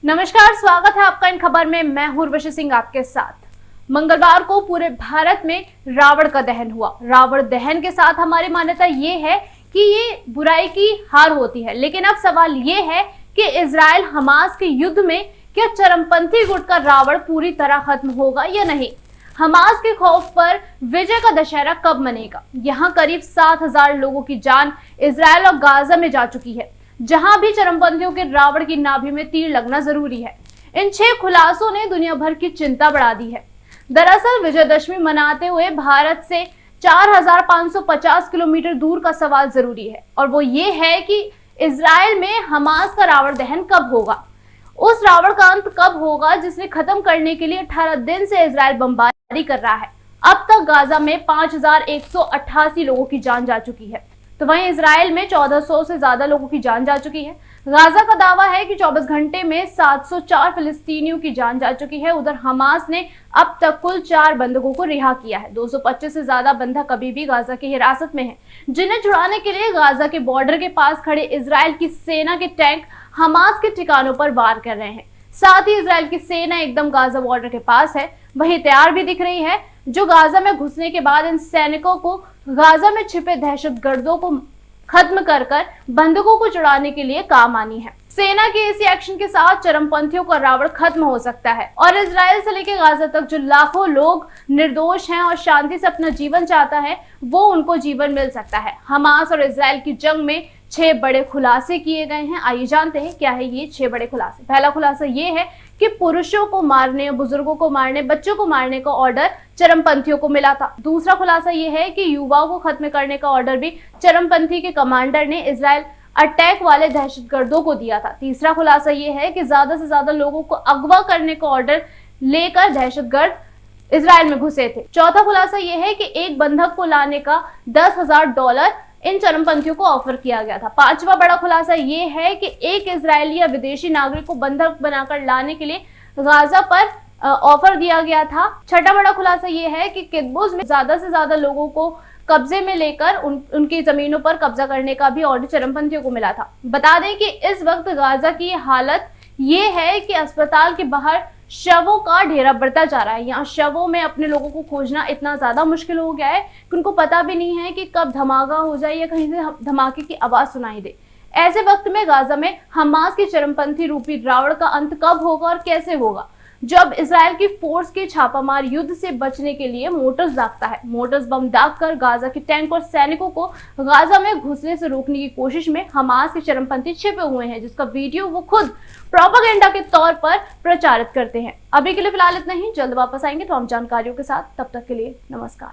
नमस्कार, स्वागत है आपका इन खबर में। मैं हूं उर्वशी सिंह आपके साथ। मंगलवार को पूरे भारत में रावण का दहन हुआ। रावण दहन के साथ हमारी मान्यता ये है कि ये बुराई की हार होती है। लेकिन अब सवाल ये है कि इजराइल हमास के युद्ध में क्या चरमपंथी गुट का रावण पूरी तरह खत्म होगा या नहीं। हमास के खौफ पर विजय का दशहरा कब मनेगा। यहाँ करीब 7,000 लोगों की जान इजराइल और गाजा में जा चुकी है, जहां भी चरमपंथियों के रावण की नाभि में तीर लगना जरूरी है। इन 6 खुलासों ने दुनिया भर की चिंता बढ़ा दी है। दरअसल विजयदशमी मनाते हुए भारत से 4,550 किलोमीटर दूर का सवाल जरूरी है, और वो ये है कि इजराइल में हमास का रावण दहन कब होगा। उस रावण का अंत कब होगा जिसने खत्म करने के लिए 18 दिन से इजराइल बमबारी कर रहा है। अब तक गाजा में 5,188 लोगों की जान जा चुकी है, तो वहीं इजराइल में 1,400 से ज्यादा लोगों की जान जा चुकी है। गाजा का दावा है कि 24 घंटे में 704 फिलिस्तीनियों की जान जा चुकी है। उधर हमास ने अब तक कुल 4 बंधकों को रिहा किया है। 225 से ज्यादा बंधक अभी भी गाजा की हिरासत में हैं, जिन्हें छुड़ाने के लिए गाजा के बॉर्डर के पास खड़े इजराइल की सेना के टैंक हमास के ठिकानों पर वार कर रहे हैं। साथ ही इजराइल की सेना एकदम गाजा बॉर्डर के पास है, वही तैयार भी दिख रही है, जो गाजा में घुसने के बाद इन सैनिकों को गाजा में छिपे दहशतगर्दों को खत्म कर बंधकों को छुड़ाने के लिए काम आनी है। सेना के इसी एक्शन के साथ चरमपंथियों का रावण खत्म हो सकता है, और इजराइल से लेकर गाजा तक जो लाखों लोग निर्दोष हैं और शांति से अपना जीवन चाहता है, वो उनको जीवन मिल सकता है। हमास और इजराइल की जंग में 6 बड़े खुलासे किए गए हैं। आइए जानते हैं क्या है ये 6 बड़े खुलासे। पहला खुलासा ये है कि पुरुषों को मारने, बुजुर्गों को मारने, बच्चों को मारने का ऑर्डर चरमपंथियों को मिला था। दूसरा खुलासा ये है कि युवाओं को खत्म करने का ऑर्डर भी चरमपंथी के कमांडर ने इजराइल अटैक वाले दहशतगर्दों को दिया था। तीसरा खुलासा ये है कि ज्यादा से ज्यादा लोगों को अगवा करने का ऑर्डर लेकर दहशतगर्द इजराइल में घुसे थे। चौथा खुलासा ये है कि एक बंधक को लाने का $10,000 इन चरमपंथियों को ऑफर किया गया था। पांचवा बड़ा खुलासा ये है कि एक इजरायली या विदेशी नागरिक को बंधक बनाकर लाने के लिए गाजा पर ऑफर दिया गया था। छठा बड़ा खुलासा ये है कि किब्बुत्ज़ में ज्यादा से ज्यादा लोगों को कब्जे में लेकर उनकी जमीनों पर कब्जा करने का भी ऑर्डर चरमपंथियों को मिला था। बता दें कि इस वक्त गाजा की हालत ये है कि अस्पताल के बाहर शवों का ढेरा बढ़ता जा रहा है। यहाँ शवों में अपने लोगों को खोजना इतना ज्यादा मुश्किल हो गया है कि उनको पता भी नहीं है कि कब धमाका हो जाए या कहीं से धमाके की आवाज सुनाई दे। ऐसे वक्त में गाजा में हमास की चरमपंथी रूपी रावण का अंत कब होगा और कैसे होगा। जब इजराइल की फोर्स के छापामार युद्ध से बचने के लिए मोटर्स दागता है। मोटर्स बम दागकर गाजा के टैंक और सैनिकों को गाजा में घुसने से रोकने की कोशिश में हमास के चरमपंथी छिपे हुए हैं, जिसका वीडियो वो खुद प्रोपेगेंडा के तौर पर प्रचारित करते हैं। अभी के लिए फिलहाल इतना ही। जल्द वापस आएंगे तो हम जानकारियों के साथ। तब तक के लिए नमस्कार।